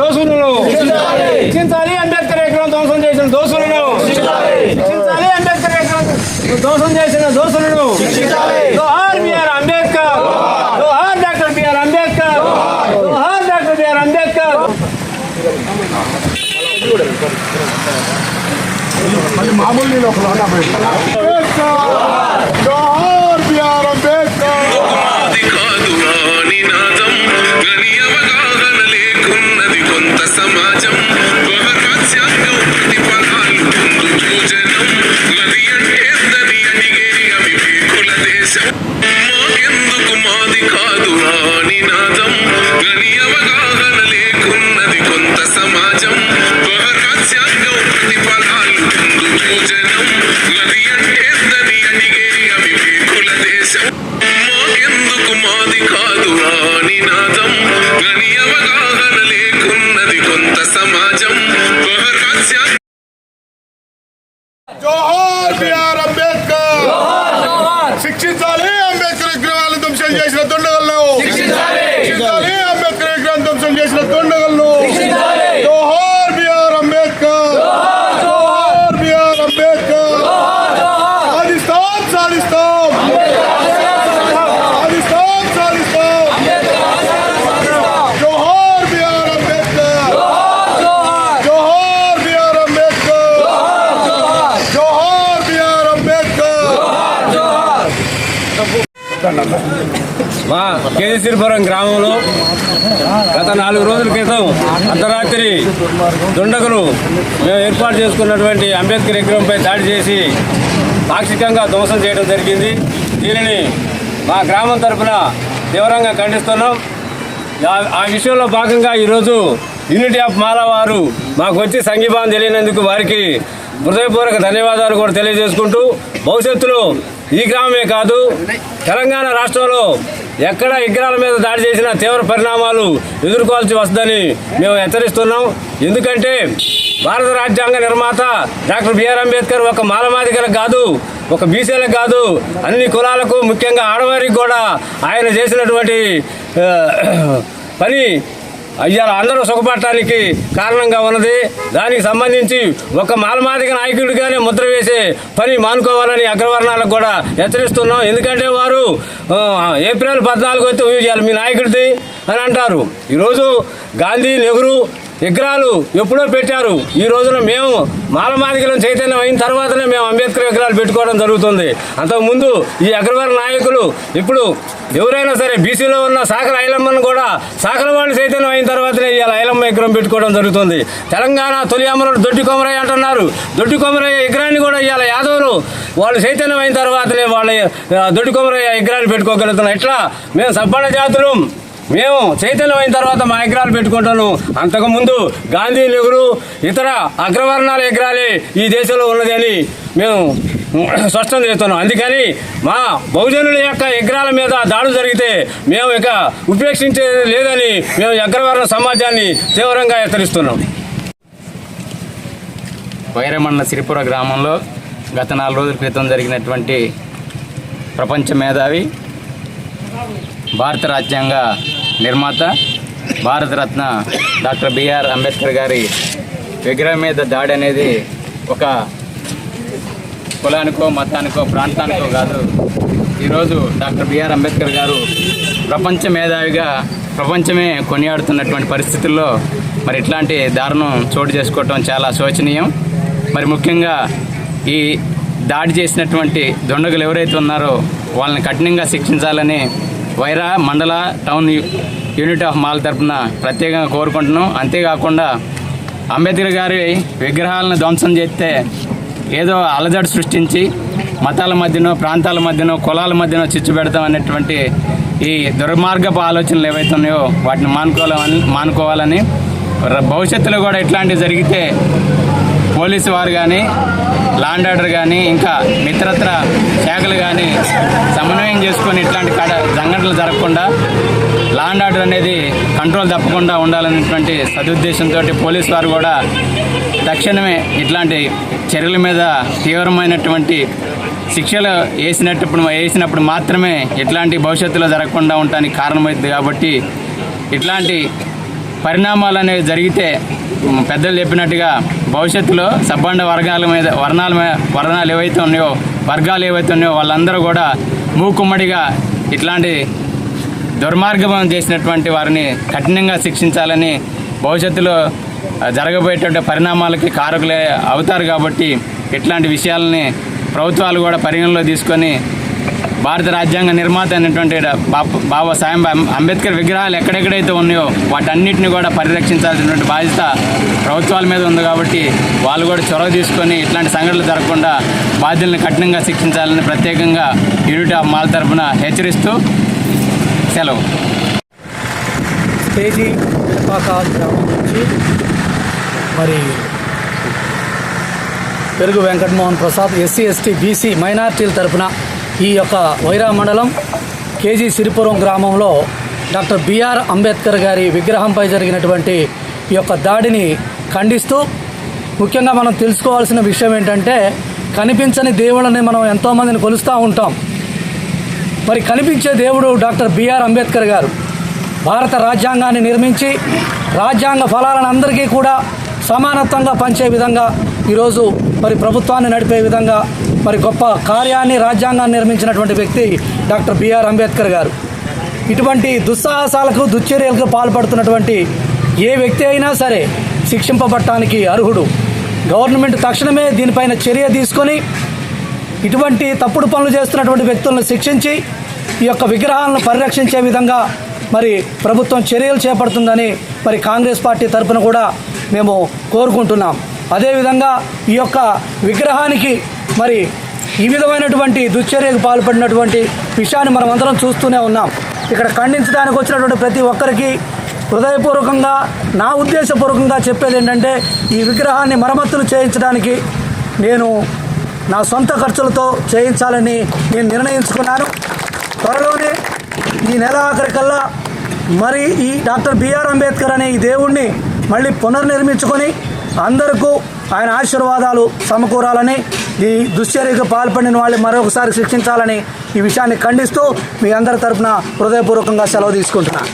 దోషులను శిక్షించాలి. అంబేద్కర్ విగ్రహం ధ్వంసం చేసిన దోషులను శిక్షించాలి. అంబేద్కర్ విగ్రహం ధ్వంసం చేసిన దోషులను జోహార్ బిఆర్ అంబేద్కర్, జోహార్ డాక్టర్ బిఆర్ అంబేద్కర్, జోహార్ డాక్టర్ బిఆర్ అంబేద్కర్. మామూలు జోహార్ బిఆర్ అంబేద్కర్. సమాజం రాజ్యాంగం ప్రతిఫలాలు పూజనం నది అంటే అడిగే అవివేకుల దేశం మాకెందుకు మాది కాదు నినాదం గని అవగాహన లేకున్నది కొంత సమాజం రాజ్యాంగం ప్రతిఫలాలు పూజనం నది అంటే అడిగే అవివేకుల దేశం మాకెందుకు మాది కాదు నినాదం గని అవగాహన లేకున్నది కొంత సమాజం జోహార్ బిఆర్ అంబేద్కర్. శిక్షించాలి. అంబేద్కర్ విగ్రహాలను ధ్వంసం చేసిన దుండగులను శిక్షించాలి. అంబేద్కర్ విగ్రహం ధ్వంసం చేసిన దుండగులను జోహార్ బిఆర్ అంబేద్కర్, జోహార్ బిఆర్ అంబేద్కర్. సాధిస్తాం సాధిస్తాం సాధిస్తాం సాధిస్తాం. జోహార్ బిఆర్ అంబేద్కర్, జోహార్ బిఆర్ అంబేద్కర్, జోహార్ బిఆర్ అంబేద్కర్. మా కేసీపురం గ్రామంలో గత 4 రోజుల క్రితం అర్ధరాత్రి దుండగులు మేము ఏర్పాటు చేసుకున్నటువంటి అంబేద్కర్ విగ్రహంపై దాడి చేసి పాక్షికంగా ధ్వంసం చేయడం జరిగింది. దీనిని మా గ్రామం తరఫున తీవ్రంగా ఖండిస్తున్నాం. ఆ విషయంలో భాగంగా ఈరోజు యూనిటీ ఆఫ్ మాలా వారు మాకు వచ్చి సంఘీభావం తెలియనందుకు వారికి హృదయపూర్వక ధన్యవాదాలు కూడా తెలియజేసుకుంటూ భవిష్యత్తులో ఈ గ్రామమే కాదు తెలంగాణ రాష్ట్రంలో ఎక్కడ విగ్రహాల మీద దాడి చేసినా తీవ్ర పరిణామాలు ఎదుర్కోవాల్సి వస్తుందని మేము హెచ్చరిస్తున్నాం. ఎందుకంటే భారత రాజ్యాంగ నిర్మాత డాక్టర్ బిఆర్ అంబేద్కర్ ఒక మాలమాదిగలకు కాదు, ఒక బీసీలకు కాదు, అన్ని కులాలకు ముఖ్యంగా ఆడవారికి కూడా ఆయన చేసినటువంటి పని అయ్యాల అందరూ సుఖపడటానికి కారణంగా ఉన్నది. దానికి సంబంధించి ఒక మాలమాదిగ నాయకుడిగానే ముద్ర వేసే పని మానుకోవాలని అగ్రవర్ణాలకు కూడా హెచ్చరిస్తున్నాం. ఎందుకంటే వారు ఏప్రిల్ 14 అయితే ఇవాళ మీ నాయకుడిది అని అంటారు. ఈరోజు గాంధీ, నెహ్రూ విగ్రహాలు ఎప్పుడో పెట్టారు. ఈ రోజున మేము మాలమాదిగలను చైతన్యం అయిన తర్వాతనే మేము అంబేద్కర్ విగ్రహాలు పెట్టుకోవడం జరుగుతుంది. అంతకుముందు ఈ అగ్రవర్ణ నాయకులు ఇప్పుడు ఎవరైనా సరే బీసీలో ఉన్న సాకల ఐలమ్మను కూడా సాకల వాళ్ళు చైతన్యం అయిన తర్వాతనే ఇవాళ ఐలమ్మ విగ్రహం పెట్టుకోవడం జరుగుతుంది. తెలంగాణ తొలి అమరుడు దొడ్డి కొమరయ్య అంటున్నారు. దొడ్డి కొమరయ్య విగ్రహాన్ని కూడా ఇవాళ యాదవులు వాళ్ళు చైతన్యం అయిన తర్వాతనే వాళ్ళ దొడ్డి కొమరయ్య విగ్రహాన్ని పెట్టుకోగలుగుతున్నాం. ఇట్లా మేము సబ్బడ జాతులు మేము చైతన్యం అయిన తర్వాత మా విగ్రహాలు పెట్టుకుంటాను. అంతకుముందు గాంధీ, నెహ్రూ ఇతర అగ్రవర్ణాల విగ్రహాలే ఈ దేశంలో ఉన్నది అని మేము స్పష్టం చేస్తున్నాం. అందుకని మా బహుజనుల యొక్క విగ్రహాల మీద దాడులు జరిగితే మేము ఇక ఉపేక్షించేది లేదని మేము అగ్రవర్ణ సమాజాన్ని తీవ్రంగా హెచ్చరిస్తున్నాం. వైరమన్న సిరిపుర గ్రామంలో గత 4 రోజుల క్రితం జరిగినటువంటి ప్రపంచ మేధావి, భారత రాజ్యాంగ నిర్మాత, భారతరత్న డాక్టర్ బిఆర్ అంబేద్కర్ గారి విగ్రహం మీద దాడి అనేది ఒక కులానికో, మతానికో, ప్రాంతానికో కాదు. ఈరోజు డాక్టర్ బిఆర్ అంబేద్కర్ గారు ప్రపంచ మేధావిగా ప్రపంచమే కొనియాడుతున్నటువంటి పరిస్థితుల్లో మరి ఇట్లాంటి దారుణం చోటు చేసుకోవటం చాలా శోచనీయం. మరి ముఖ్యంగా ఈ దాడి చేసినటువంటి దుండగులు ఎవరైతే ఉన్నారో వాళ్ళని కఠినంగా శిక్షించాలని వైరా మండల టౌన్ యూనిటీ ఆఫ్ మాల్ తరఫున ప్రత్యేకంగా కోరుకుంటున్నాం. అంతేకాకుండా అంబేద్కర్ గారి విగ్రహాలను ధ్వంసం చేస్తే ఏదో అలజడి సృష్టించి మతాల మధ్యనో, ప్రాంతాల మధ్యనో, కులాల మధ్యనో చిచ్చు పెడతాం అనేటువంటి ఈ దుర్మార్గపు ఆలోచనలు ఏవైతే ఉన్నాయో వాటిని మానుకోవాలని భవిష్యత్తులో కూడా ఇట్లాంటివి జరిగితే పోలీసు వారు కానీ, లా అండ్ ఆర్డర్ కానీ, ఇంకా మిత్రత్ర శాఖలు కానీ సమన్వయం చేసుకొని ఇట్లాంటి సంఘటనలు జరగకుండా లా అండ్ ఆర్డర్ అనేది కంట్రోల్ తప్పకుండా ఉండాలనేటువంటి సదుద్దేశంతో పోలీసు వారు కూడా తక్షణమే ఇట్లాంటి చర్యల మీద తీవ్రమైనటువంటి శిక్షలు వేసినప్పుడు మాత్రమే ఇట్లాంటి భవిష్యత్తులో జరగకుండా ఉండటానికి కారణమవుతుంది. కాబట్టి ఇట్లాంటి పరిణామాలు అనేవి జరిగితే పెద్దలు చెప్పినట్టుగా భవిష్యత్తులో సబ్బండ వర్ణాలు ఏవైతే ఉన్నాయో వర్గాలు ఏవైతే ఉన్నాయో వాళ్ళందరూ కూడా మూకుమ్మడిగా ఇట్లాంటి దుర్మార్గం చేసినటువంటి వారిని కఠినంగా శిక్షించాలని భవిష్యత్తులో జరగబోయేటువంటి పరిణామాలకి కారకులే అవుతారు. కాబట్టి ఇట్లాంటి విషయాలని ప్రభుత్వాలు కూడా పరిగణలో తీసుకొని భారత రాజ్యాంగ నిర్మాత అయినటువంటి బాబాసాహెబ్ అంబేద్కర్ విగ్రహాలు ఎక్కడెక్కడైతే ఉన్నాయో వాటన్నిటిని కూడా పరిరక్షించాల్సినటువంటి బాధ్యత ప్రభుత్వాల మీద ఉంది. కాబట్టి వాళ్ళు కూడా చొరవ తీసుకొని ఇట్లాంటి సంఘటనలు జరగకుండా బాధ్యులను కఠినంగా శిక్షించాలని ప్రత్యేకంగా యూనిటీ ఆఫ్ మాల్ తరఫున హెచ్చరిస్తూ సెలవు. కేజీ గ్రామం నుంచి మరి పెరుగు Venkatamohan Prasad SC ST BC మైనార్టీల తరఫున ఈ యొక్క వైరా మండలం కేజీ సిరిపురం గ్రామంలో డాక్టర్ బిఆర్ అంబేద్కర్ గారి విగ్రహంపై జరిగినటువంటి ఈ యొక్క దాడిని ఖండిస్తూ ముఖ్యంగా మనం తెలుసుకోవాల్సిన విషయం ఏంటంటే కనిపించని దేవుళ్ళని మనం ఎంతోమందిని కొలుస్తూ ఉంటాం. మరి కనిపించే దేవుడు డాక్టర్ బిఆర్ అంబేద్కర్ గారు భారత రాజ్యాంగాన్ని నిర్మించి రాజ్యాంగ ఫలాలను అందరికీ కూడా సమానత్వంగా పంచే విధంగా ఈరోజు మరి ప్రభుత్వాన్ని నడిపే విధంగా మరి గొప్ప కార్యాన్ని రాజ్యాంగాన్ని నిర్మించినటువంటి వ్యక్తి డాక్టర్ బిఆర్ అంబేద్కర్ గారు. ఇటువంటి దుస్సాహసాలకు దుశ్చర్యలకు పాల్పడుతున్నటువంటి ఏ వ్యక్తి అయినా సరే శిక్షింపబడటానికి అర్హుడు. గవర్నమెంట్ తక్షణమే దీనిపైన చర్య తీసుకొని ఇటువంటి తప్పుడు పనులు చేస్తున్నటువంటి వ్యక్తులను శిక్షించి ఈ యొక్క విగ్రహాలను పరిరక్షించే విధంగా మరి ప్రభుత్వం చర్యలు చేపడుతుందని మరి కాంగ్రెస్ పార్టీ తరఫున కూడా మేము కోరుకుంటున్నాం. అదేవిధంగా ఈ యొక్క విగ్రహానికి మరి ఈ విధమైనటువంటి దుశ్చర్యకు పాల్పడినటువంటి విషయాన్ని మనం అందరం చూస్తూనే ఉన్నాం. ఇక్కడ ఖండించడానికి వచ్చినటువంటి ప్రతి ఒక్కరికి హృదయపూర్వకంగా నా ఉద్దేశపూర్వకంగా చెప్పేది ఏంటంటే ఈ విగ్రహాన్ని మరమ్మతులు చేయించడానికి నేను నా సొంత ఖర్చులతో చేయించాలని నేను నిర్ణయించుకున్నాను. త్వరలోనే ఈ నెల ఆఖరికల్లా మరి ఈ డాక్టర్ బిఆర్ అంబేద్కర్ అనే ఈ దేవుణ్ణి మళ్ళీ పునర్నిర్మించుకొని అందరికీ ఆయన ఆశీర్వాదాలు సమకూరాలని, ఈ దుశ్చర్యకు పాల్పడిన వాళ్ళు మరొకసారి శిక్షించాలని ఈ విషయాన్ని ఖండిస్తూ మీ అందరి తరఫున హృదయపూర్వకంగా సెలవు తీసుకుంటున్నాను.